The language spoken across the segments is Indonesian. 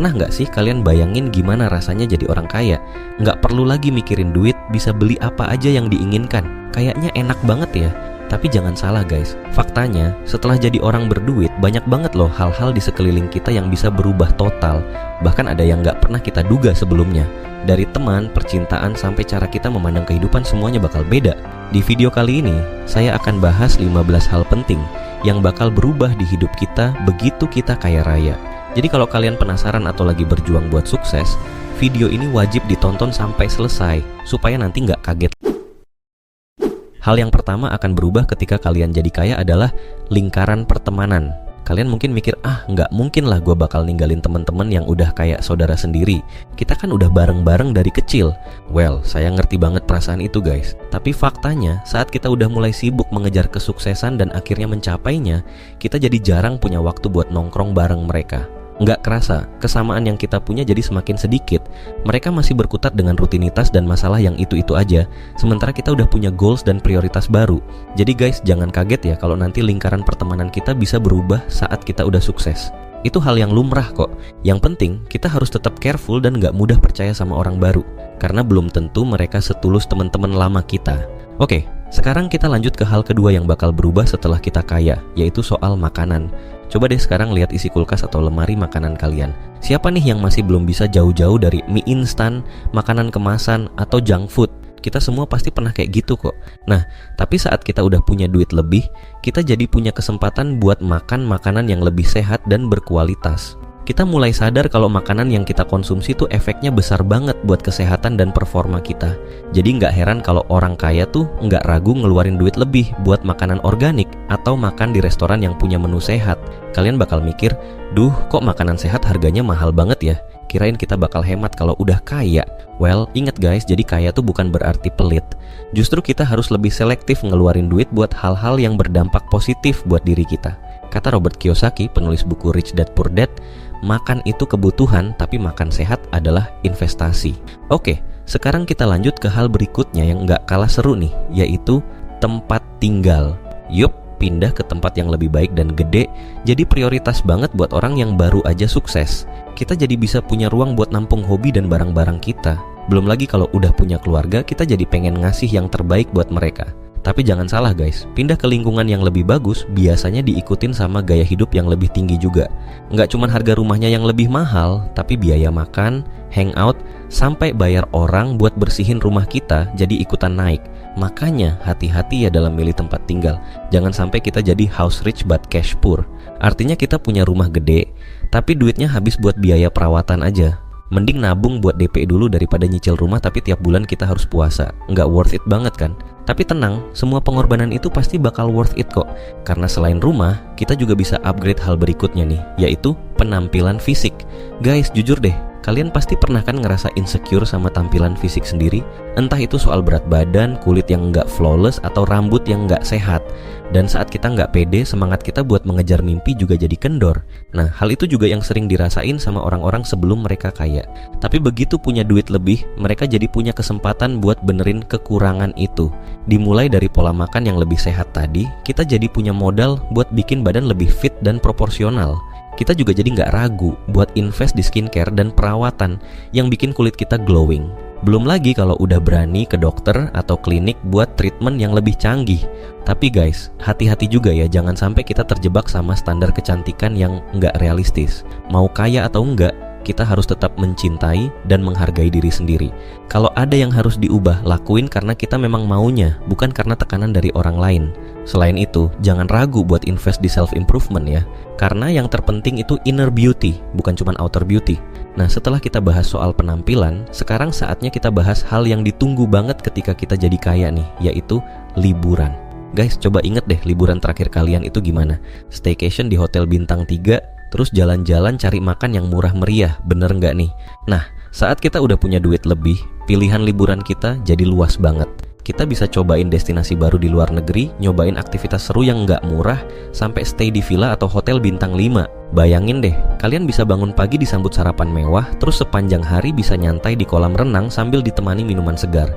Pernah nggak sih kalian bayangin gimana rasanya jadi orang kaya? Nggak perlu lagi mikirin duit, bisa beli apa aja yang diinginkan. Kayaknya enak banget ya. Tapi jangan salah guys, faktanya setelah jadi orang berduit, banyak banget loh hal-hal di sekeliling kita yang bisa berubah total. Bahkan ada yang nggak pernah kita duga sebelumnya. Dari teman, percintaan, sampai cara kita memandang kehidupan, semuanya bakal beda. Di video kali ini, saya akan bahas 15 hal penting yang bakal berubah di hidup kita begitu kita kaya raya. Jadi kalau kalian penasaran atau lagi berjuang buat sukses, video ini wajib ditonton sampai selesai, supaya nanti nggak kaget. Hal yang pertama akan berubah ketika kalian jadi kaya adalah lingkaran pertemanan. Kalian mungkin mikir, nggak mungkin lah gue bakal ninggalin teman-teman yang udah kayak saudara sendiri. Kita kan udah bareng-bareng dari kecil. Well, saya ngerti banget perasaan itu guys. Tapi faktanya, saat kita udah mulai sibuk mengejar kesuksesan dan akhirnya mencapainya, kita jadi jarang punya waktu buat nongkrong bareng mereka. Nggak kerasa, kesamaan yang kita punya jadi semakin sedikit. Mereka masih berkutat dengan rutinitas dan masalah yang itu-itu aja, sementara kita udah punya goals dan prioritas baru. Jadi guys, jangan kaget ya kalau nanti lingkaran pertemanan kita bisa berubah saat kita udah sukses. Itu hal yang lumrah kok. Yang penting, kita harus tetap careful dan nggak mudah percaya sama orang baru, karena belum tentu mereka setulus teman-teman lama kita. Oke, sekarang kita lanjut ke hal kedua yang bakal berubah setelah kita kaya, yaitu soal makanan. Coba deh sekarang lihat isi kulkas atau lemari makanan kalian. Siapa nih yang masih belum bisa jauh-jauh dari mie instan, makanan kemasan, atau junk food? Kita semua pasti pernah kayak gitu kok. Nah, tapi saat kita udah punya duit lebih, kita jadi punya kesempatan buat makan makanan yang lebih sehat dan berkualitas. Kita mulai sadar kalau makanan yang kita konsumsi tuh efeknya besar banget buat kesehatan dan performa kita. Jadi nggak heran kalau orang kaya tuh nggak ragu ngeluarin duit lebih buat makanan organik atau makan di restoran yang punya menu sehat. Kalian bakal mikir, duh kok makanan sehat harganya mahal banget ya? Kirain kita bakal hemat kalau udah kaya. Well, ingat guys, jadi kaya tuh bukan berarti pelit. Justru kita harus lebih selektif ngeluarin duit buat hal-hal yang berdampak positif buat diri kita. Kata Robert Kiyosaki, penulis buku Rich Dad Poor Dad, makan itu kebutuhan, tapi makan sehat adalah investasi. Oke, sekarang kita lanjut ke hal berikutnya yang nggak kalah seru nih, yaitu tempat tinggal. Yup, pindah ke tempat yang lebih baik dan gede, jadi prioritas banget buat orang yang baru aja sukses. Kita jadi bisa punya ruang buat nampung hobi dan barang-barang kita. Belum lagi kalau udah punya keluarga, kita jadi pengen ngasih yang terbaik buat mereka. Tapi jangan salah guys, pindah ke lingkungan yang lebih bagus biasanya diikutin sama gaya hidup yang lebih tinggi juga. Nggak cuma harga rumahnya yang lebih mahal, tapi biaya makan, hangout, sampai bayar orang buat bersihin rumah kita jadi ikutan naik. Makanya hati-hati ya dalam milih tempat tinggal. Jangan sampai kita jadi house rich but cash poor. Artinya kita punya rumah gede, tapi duitnya habis buat biaya perawatan aja. Mending nabung buat DP dulu daripada nyicil rumah tapi tiap bulan kita harus puasa. Nggak worth it banget kan? Tapi tenang, semua pengorbanan itu pasti bakal worth it kok. Karena selain rumah, kita juga bisa upgrade hal berikutnya nih, yaitu penampilan fisik. Guys, jujur deh, kalian pasti pernah kan ngerasa insecure sama tampilan fisik sendiri? Entah itu soal berat badan, kulit yang nggak flawless, atau rambut yang nggak sehat. Dan saat kita nggak pede, semangat kita buat mengejar mimpi juga jadi kendor. Nah, hal itu juga yang sering dirasain sama orang-orang sebelum mereka kaya. Tapi begitu punya duit lebih, mereka jadi punya kesempatan buat benerin kekurangan itu. Dimulai dari pola makan yang lebih sehat tadi, kita jadi punya modal buat bikin badan lebih fit dan proporsional. Kita juga jadi nggak ragu buat invest di skincare dan perawatan yang bikin kulit kita glowing. Belum lagi kalau udah berani ke dokter atau klinik buat treatment yang lebih canggih. Tapi guys, hati-hati juga ya, jangan sampai kita terjebak sama standar kecantikan yang nggak realistis. Mau kaya atau enggak, kita harus tetap mencintai dan menghargai diri sendiri. Kalau ada yang harus diubah, lakuin karena kita memang maunya, bukan karena tekanan dari orang lain. Selain itu, jangan ragu buat invest di self-improvement ya. Karena yang terpenting itu inner beauty, bukan cuma outer beauty. Nah, setelah kita bahas soal penampilan, sekarang saatnya kita bahas hal yang ditunggu banget ketika kita jadi kaya nih, yaitu liburan. Guys, coba inget deh liburan terakhir kalian itu gimana? Staycation di hotel bintang 3, terus jalan-jalan cari makan yang murah meriah, bener nggak nih? Nah, saat kita udah punya duit lebih, pilihan liburan kita jadi luas banget. Kita bisa cobain destinasi baru di luar negeri, nyobain aktivitas seru yang nggak murah, sampai stay di villa atau hotel bintang 5. Bayangin deh, kalian bisa bangun pagi disambut sarapan mewah, terus sepanjang hari bisa nyantai di kolam renang sambil ditemani minuman segar.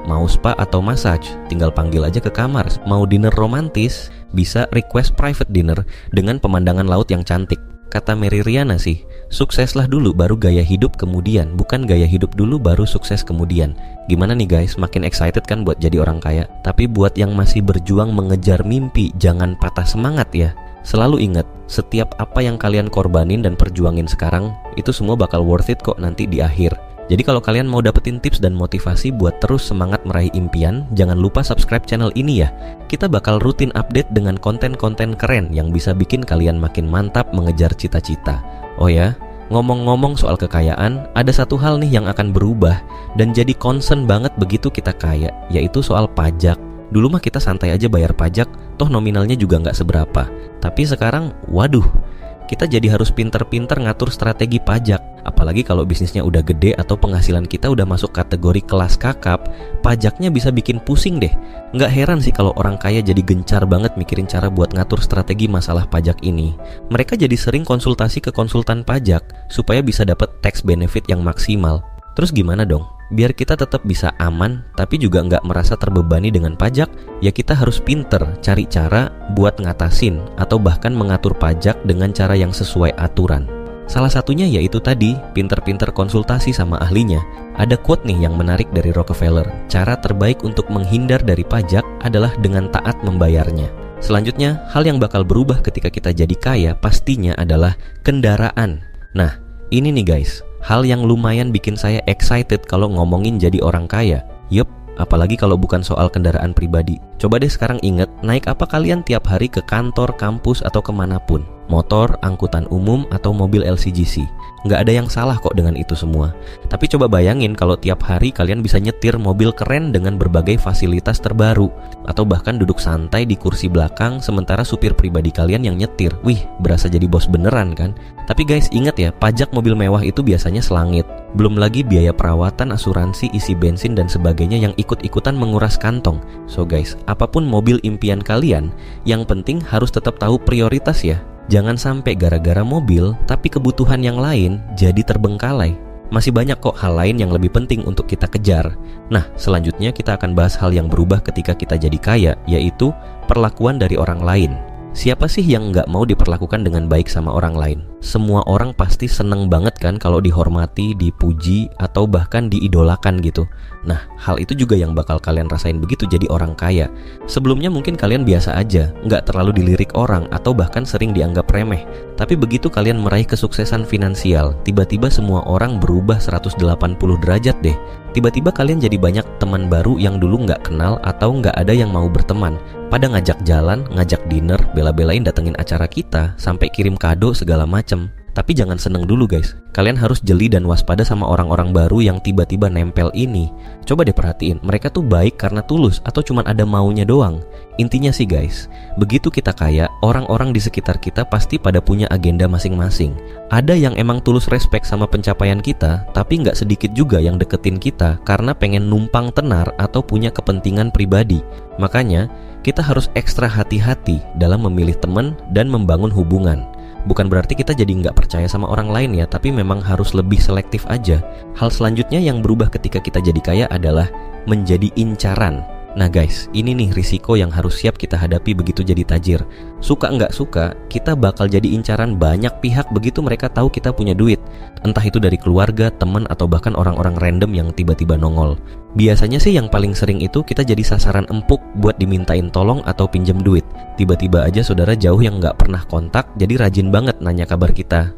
Mau spa atau massage, tinggal panggil aja ke kamar. Mau dinner romantis, bisa request private dinner dengan pemandangan laut yang cantik. Kata Mary Riana sih, sukseslah dulu baru gaya hidup kemudian, bukan gaya hidup dulu baru sukses kemudian. Gimana nih guys, makin excited kan buat jadi orang kaya? Tapi buat yang masih berjuang mengejar mimpi, jangan patah semangat ya. Selalu ingat, setiap apa yang kalian korbanin dan perjuangin sekarang, itu semua bakal worth it kok nanti di akhir. Jadi kalau kalian mau dapetin tips dan motivasi buat terus semangat meraih impian, jangan lupa subscribe channel ini ya. Kita bakal rutin update dengan konten-konten keren yang bisa bikin kalian makin mantap mengejar cita-cita. Oh ya, ngomong-ngomong soal kekayaan, ada satu hal nih yang akan berubah dan jadi concern banget begitu kita kaya, yaitu soal pajak. Dulu mah kita santai aja bayar pajak, toh nominalnya juga nggak seberapa. Tapi sekarang, waduh, kita jadi harus pinter-pinter ngatur strategi pajak. Apalagi kalau bisnisnya udah gede atau penghasilan kita udah masuk kategori kelas kakap, pajaknya bisa bikin pusing deh. Nggak heran sih kalau orang kaya jadi gencar banget mikirin cara buat ngatur strategi masalah pajak ini. Mereka jadi sering konsultasi ke konsultan pajak supaya bisa dapat tax benefit yang maksimal. Terus gimana dong? Biar kita tetap bisa aman tapi juga nggak merasa terbebani dengan pajak, ya kita harus pinter cari cara buat ngatasin atau bahkan mengatur pajak dengan cara yang sesuai aturan. Salah satunya yaitu tadi, pinter-pinter konsultasi sama ahlinya. Ada quote nih yang menarik dari Rockefeller, cara terbaik untuk menghindar dari pajak adalah dengan taat membayarnya. Selanjutnya, hal yang bakal berubah ketika kita jadi kaya pastinya adalah kendaraan. Nah, ini nih guys, hal yang lumayan bikin saya excited kalau ngomongin jadi orang kaya. Yup, apalagi kalau bukan soal kendaraan pribadi. Coba deh sekarang inget, naik apa kalian tiap hari ke kantor, kampus, atau kemanapun? Motor, angkutan umum, atau mobil LCGC. Nggak ada yang salah kok dengan itu semua. Tapi coba bayangin kalau tiap hari kalian bisa nyetir mobil keren dengan berbagai fasilitas terbaru. Atau bahkan duduk santai di kursi belakang sementara supir pribadi kalian yang nyetir. Wih, berasa jadi bos beneran kan? Tapi guys, ingat ya, pajak mobil mewah itu biasanya selangit. Belum lagi biaya perawatan, asuransi, isi bensin, dan sebagainya yang ikut-ikutan menguras kantong. So guys, apapun mobil impian kalian, yang penting harus tetap tahu prioritas ya. Jangan sampai gara-gara mobil, tapi kebutuhan yang lain jadi terbengkalai. Masih banyak kok hal lain yang lebih penting untuk kita kejar. Nah, selanjutnya kita akan bahas hal yang berubah ketika kita jadi kaya, yaitu perlakuan dari orang lain. Siapa sih yang nggak mau diperlakukan dengan baik sama orang lain? Semua orang pasti seneng banget kan kalau dihormati, dipuji, atau bahkan diidolakan gitu. Nah, hal itu juga yang bakal kalian rasain begitu jadi orang kaya. Sebelumnya mungkin kalian biasa aja, nggak terlalu dilirik orang, atau bahkan sering dianggap remeh. Tapi begitu kalian meraih kesuksesan finansial, tiba-tiba semua orang berubah 180 derajat deh. Tiba-tiba kalian jadi banyak teman baru yang dulu nggak kenal atau nggak ada yang mau berteman. Pada ngajak jalan, ngajak dinner, bela-belain datengin acara kita, sampai kirim kado segala macem. Tapi jangan seneng dulu guys. Kalian harus jeli dan waspada sama orang-orang baru yang tiba-tiba nempel ini. Coba deh perhatiin, mereka tuh baik karena tulus atau cuman ada maunya doang. Intinya sih guys, begitu kita kaya, orang-orang di sekitar kita pasti pada punya agenda masing-masing. Ada yang emang tulus respect sama pencapaian kita, tapi nggak sedikit juga yang deketin kita karena pengen numpang tenar atau punya kepentingan pribadi. Makanya, kita harus ekstra hati-hati dalam memilih teman dan membangun hubungan. Bukan berarti kita jadi nggak percaya sama orang lain ya, tapi memang harus lebih selektif aja. Hal selanjutnya yang berubah ketika kita jadi kaya adalah menjadi incaran. Nah guys, ini nih risiko yang harus siap kita hadapi begitu jadi tajir. Suka nggak suka, kita bakal jadi incaran banyak pihak begitu mereka tahu kita punya duit. Entah itu dari keluarga, teman, atau bahkan orang-orang random yang tiba-tiba nongol. Biasanya sih yang paling sering itu kita jadi sasaran empuk buat dimintain tolong atau pinjem duit. Tiba-tiba aja saudara jauh yang nggak pernah kontak jadi rajin banget nanya kabar kita.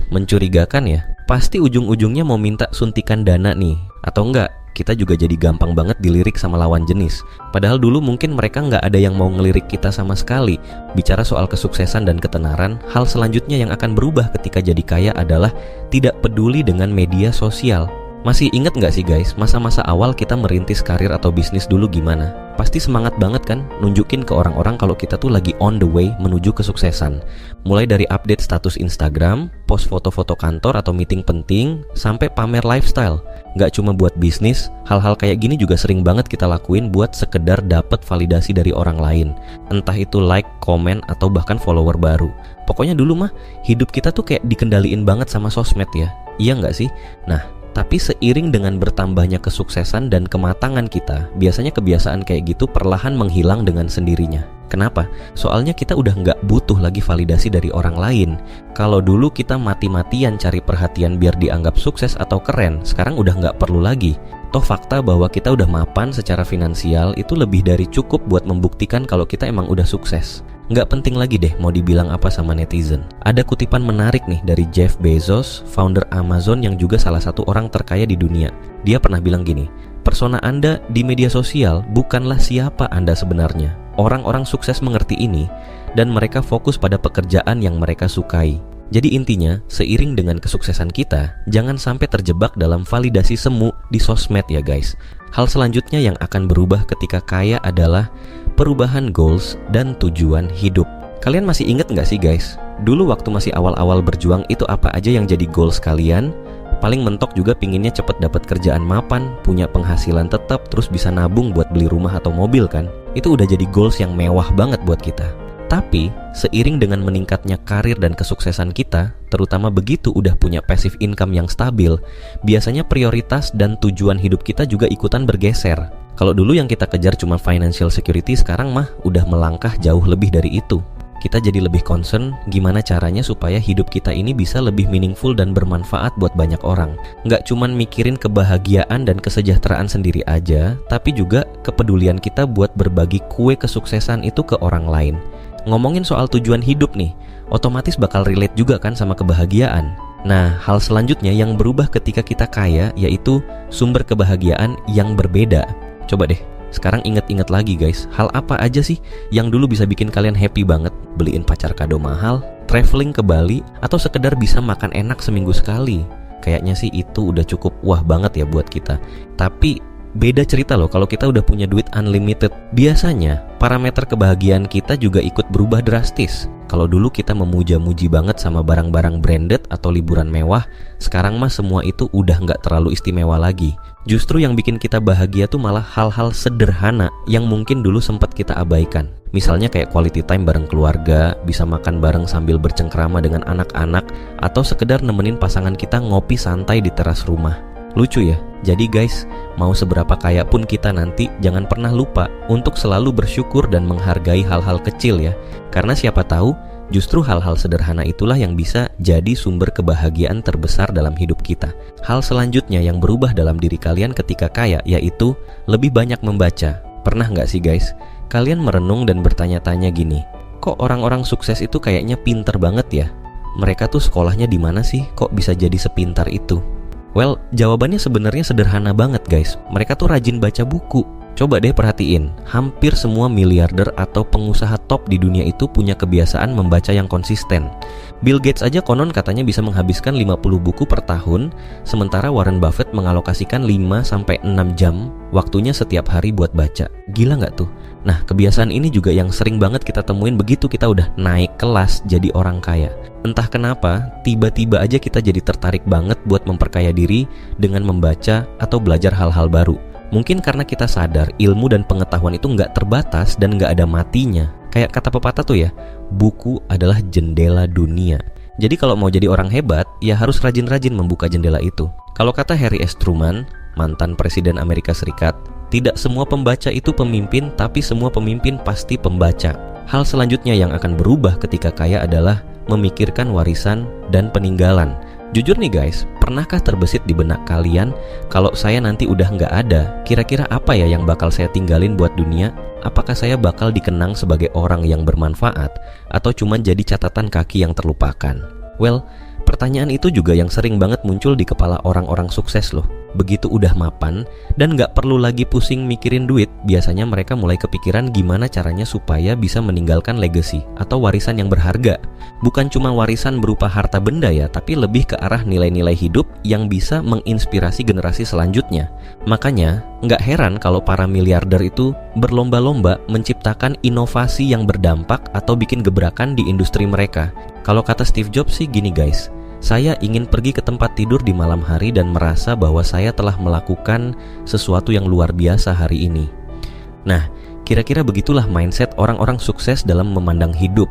Mencurigakan ya. Pasti ujung-ujungnya mau minta suntikan dana nih. Atau enggak, kita juga jadi gampang banget dilirik sama lawan jenis. Padahal dulu mungkin mereka nggak ada yang mau ngelirik kita sama sekali. Bicara soal kesuksesan dan ketenaran, hal selanjutnya yang akan berubah ketika jadi kaya adalah tidak peduli dengan media sosial. Masih inget nggak sih guys, masa-masa awal kita merintis karir atau bisnis dulu gimana? Pasti semangat banget kan, nunjukin ke orang-orang kalau kita tuh lagi on the way menuju kesuksesan. Mulai dari update status Instagram, post foto-foto kantor atau meeting penting, sampai pamer lifestyle. Nggak cuma buat bisnis, hal-hal kayak gini juga sering banget kita lakuin buat sekedar dapet validasi dari orang lain. Entah itu like, komen, atau bahkan follower baru. Pokoknya dulu mah, hidup kita tuh kayak dikendaliin banget sama sosmed ya. Iya nggak sih? Nah, Tapi seiring dengan bertambahnya kesuksesan dan kematangan kita, biasanya kebiasaan kayak gitu perlahan menghilang dengan sendirinya. Kenapa? Soalnya kita udah nggak butuh lagi validasi dari orang lain. Kalau dulu kita mati-matian cari perhatian biar dianggap sukses atau keren, sekarang udah nggak perlu lagi. Toh fakta bahwa kita udah mapan secara finansial itu lebih dari cukup buat membuktikan kalau kita emang udah sukses. Nggak penting lagi deh mau dibilang apa sama netizen. Ada kutipan menarik nih dari Jeff Bezos, founder Amazon yang juga salah satu orang terkaya di dunia. Dia pernah bilang gini, persona Anda di media sosial bukanlah siapa Anda sebenarnya. Orang-orang sukses mengerti ini dan mereka fokus pada pekerjaan yang mereka sukai. Jadi intinya, seiring dengan kesuksesan kita, jangan sampai terjebak dalam validasi semu di sosmed ya guys. Hal selanjutnya yang akan berubah ketika kaya adalah perubahan goals dan tujuan hidup. Kalian masih inget nggak sih guys? Dulu waktu masih awal-awal berjuang itu apa aja yang jadi goals kalian? Paling mentok juga pinginnya cepet dapat kerjaan mapan, punya penghasilan tetap, terus bisa nabung buat beli rumah atau mobil kan? Itu udah jadi goals yang mewah banget buat kita. Tapi, seiring dengan meningkatnya karir dan kesuksesan kita, terutama begitu udah punya passive income yang stabil, biasanya prioritas dan tujuan hidup kita juga ikutan bergeser. Kalau dulu yang kita kejar cuma financial security, sekarang mah udah melangkah jauh lebih dari itu. Kita jadi lebih concern gimana caranya supaya hidup kita ini bisa lebih meaningful dan bermanfaat buat banyak orang. Nggak cuman mikirin kebahagiaan dan kesejahteraan sendiri aja, tapi juga kepedulian kita buat berbagi kue kesuksesan itu ke orang lain. Ngomongin soal tujuan hidup nih, otomatis bakal relate juga kan sama kebahagiaan. Nah, hal selanjutnya yang berubah ketika kita kaya yaitu sumber kebahagiaan yang berbeda. Coba deh, sekarang inget-inget lagi guys, hal apa aja sih yang dulu bisa bikin kalian happy banget? Beliin pacar kado mahal, traveling ke Bali, atau sekedar bisa makan enak seminggu sekali. Kayaknya sih itu udah cukup wah banget ya buat kita. Tapi beda cerita loh kalau kita udah punya duit unlimited. Biasanya parameter kebahagiaan kita juga ikut berubah drastis. Kalau dulu kita memuja-muji banget sama barang-barang branded atau liburan mewah, sekarang mah semua itu udah nggak terlalu istimewa lagi. Justru yang bikin kita bahagia tuh malah hal-hal sederhana yang mungkin dulu sempat kita abaikan. Misalnya kayak quality time bareng keluarga, bisa makan bareng sambil bercengkrama dengan anak-anak, atau sekedar nemenin pasangan kita ngopi santai di teras rumah. Lucu ya? Jadi guys, mau seberapa kaya pun kita nanti, jangan pernah lupa untuk selalu bersyukur dan menghargai hal-hal kecil ya. Karena siapa tahu, justru hal-hal sederhana itulah yang bisa jadi sumber kebahagiaan terbesar dalam hidup kita. Hal selanjutnya yang berubah dalam diri kalian ketika kaya, yaitu lebih banyak membaca. Pernah nggak sih guys, kalian merenung dan bertanya-tanya gini, kok orang-orang sukses itu kayaknya pinter banget ya? Mereka tuh sekolahnya di mana sih? Kok bisa jadi sepintar itu? Well, jawabannya sebenarnya sederhana banget guys. Mereka tuh rajin baca buku. Coba deh perhatiin, hampir semua miliarder atau pengusaha top di dunia itu punya kebiasaan membaca yang konsisten. Bill Gates aja konon katanya bisa menghabiskan 50 buku per tahun, sementara Warren Buffett mengalokasikan 5-6 jam waktunya setiap hari buat baca. Gila nggak tuh? Nah, kebiasaan ini juga yang sering banget kita temuin begitu kita udah naik kelas jadi orang kaya. Entah kenapa, tiba-tiba aja kita jadi tertarik banget buat memperkaya diri dengan membaca atau belajar hal-hal baru. Mungkin karena kita sadar ilmu dan pengetahuan itu nggak terbatas dan nggak ada matinya. Kayak kata pepatah tuh ya, buku adalah jendela dunia. Jadi kalau mau jadi orang hebat, ya harus rajin-rajin membuka jendela itu. Kalau kata Harry S. Truman, mantan Presiden Amerika Serikat, tidak semua pembaca itu pemimpin, tapi semua pemimpin pasti pembaca. Hal selanjutnya yang akan berubah ketika kaya adalah memikirkan warisan dan peninggalan. Jujur nih guys, pernahkah terbesit di benak kalian kalau saya nanti udah nggak ada, kira-kira apa ya yang bakal saya tinggalin buat dunia? Apakah saya bakal dikenang sebagai orang yang bermanfaat atau cuma jadi catatan kaki yang terlupakan? Well, pertanyaan itu juga yang sering banget muncul di kepala orang-orang sukses loh. Begitu udah mapan dan nggak perlu lagi pusing mikirin duit, biasanya mereka mulai kepikiran gimana caranya supaya bisa meninggalkan legacy atau warisan yang berharga. Bukan cuma warisan berupa harta benda ya, tapi lebih ke arah nilai-nilai hidup yang bisa menginspirasi generasi selanjutnya. Makanya, nggak heran kalau para miliarder itu berlomba-lomba menciptakan inovasi yang berdampak atau bikin gebrakan di industri mereka. Kalau kata Steve Jobs sih gini guys, saya ingin pergi ke tempat tidur di malam hari dan merasa bahwa saya telah melakukan sesuatu yang luar biasa hari ini. Nah, kira-kira begitulah mindset orang-orang sukses dalam memandang hidup.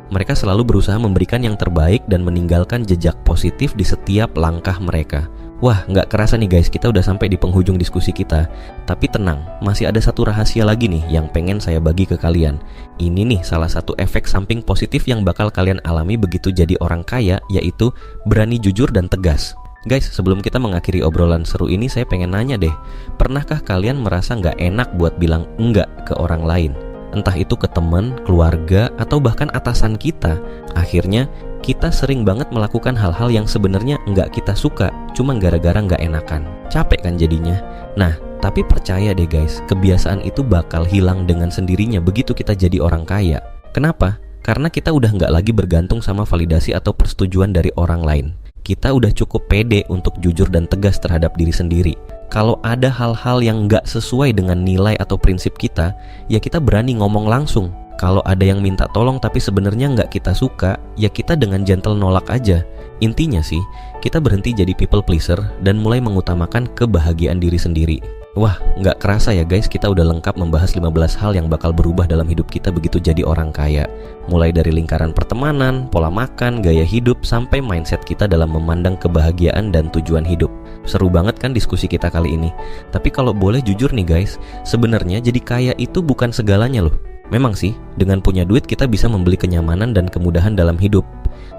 Mereka selalu berusaha memberikan yang terbaik dan meninggalkan jejak positif di setiap langkah mereka. Wah, nggak kerasa nih guys, kita udah sampai di penghujung diskusi kita. Tapi tenang, masih ada satu rahasia lagi nih yang pengen saya bagi ke kalian. Ini nih salah satu efek samping positif yang bakal kalian alami begitu jadi orang kaya, yaitu berani jujur dan tegas. Guys, sebelum kita mengakhiri obrolan seru ini, saya pengen nanya deh, pernahkah kalian merasa nggak enak buat bilang enggak ke orang lain? Entah itu ke teman, keluarga, atau bahkan atasan kita. Akhirnya, kita sering banget melakukan hal-hal yang sebenarnya nggak kita suka, cuma gara-gara nggak enakan. Capek kan jadinya? Nah, tapi percaya deh guys, kebiasaan itu bakal hilang dengan sendirinya begitu kita jadi orang kaya. Kenapa? Karena kita udah nggak lagi bergantung sama validasi atau persetujuan dari orang lain. Kita udah cukup pede untuk jujur dan tegas terhadap diri sendiri. Kalau ada hal-hal yang nggak sesuai dengan nilai atau prinsip kita, ya kita berani ngomong langsung. Kalau ada yang minta tolong tapi sebenarnya nggak kita suka, ya kita dengan gentle nolak aja. Intinya sih, kita berhenti jadi people pleaser dan mulai mengutamakan kebahagiaan diri sendiri. Wah, nggak kerasa ya guys, kita udah lengkap membahas 15 hal yang bakal berubah dalam hidup kita begitu jadi orang kaya. Mulai dari lingkaran pertemanan, pola makan, gaya hidup, sampai mindset kita dalam memandang kebahagiaan dan tujuan hidup. Seru banget kan diskusi kita kali ini. Tapi kalau boleh jujur nih guys, sebenarnya jadi kaya itu bukan segalanya loh. Memang sih, dengan punya duit kita bisa membeli kenyamanan dan kemudahan dalam hidup.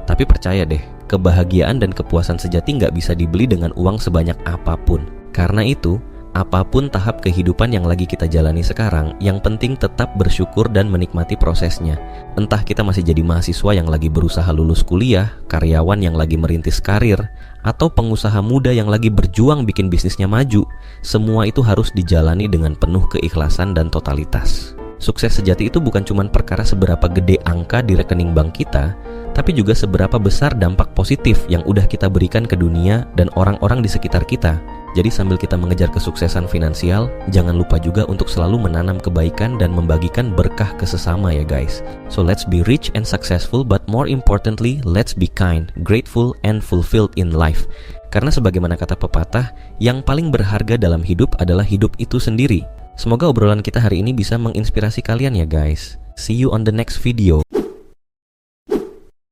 Tapi percaya deh, kebahagiaan dan kepuasan sejati nggak bisa dibeli dengan uang sebanyak apapun. Karena itu, apapun tahap kehidupan yang lagi kita jalani sekarang, yang penting tetap bersyukur dan menikmati prosesnya. Entah kita masih jadi mahasiswa yang lagi berusaha lulus kuliah, karyawan yang lagi merintis karir, atau pengusaha muda yang lagi berjuang bikin bisnisnya maju, semua itu harus dijalani dengan penuh keikhlasan dan totalitas. Sukses sejati itu bukan cuma perkara seberapa gede angka di rekening bank kita, tapi juga seberapa besar dampak positif yang udah kita berikan ke dunia dan orang-orang di sekitar kita. Jadi sambil kita mengejar kesuksesan finansial, jangan lupa juga untuk selalu menanam kebaikan dan membagikan berkah ke sesama ya guys. So let's be rich and successful, but more importantly, let's be kind, grateful, and fulfilled in life. Karena sebagaimana kata pepatah, yang paling berharga dalam hidup adalah hidup itu sendiri. Semoga obrolan kita hari ini bisa menginspirasi kalian ya guys. See you on the next video.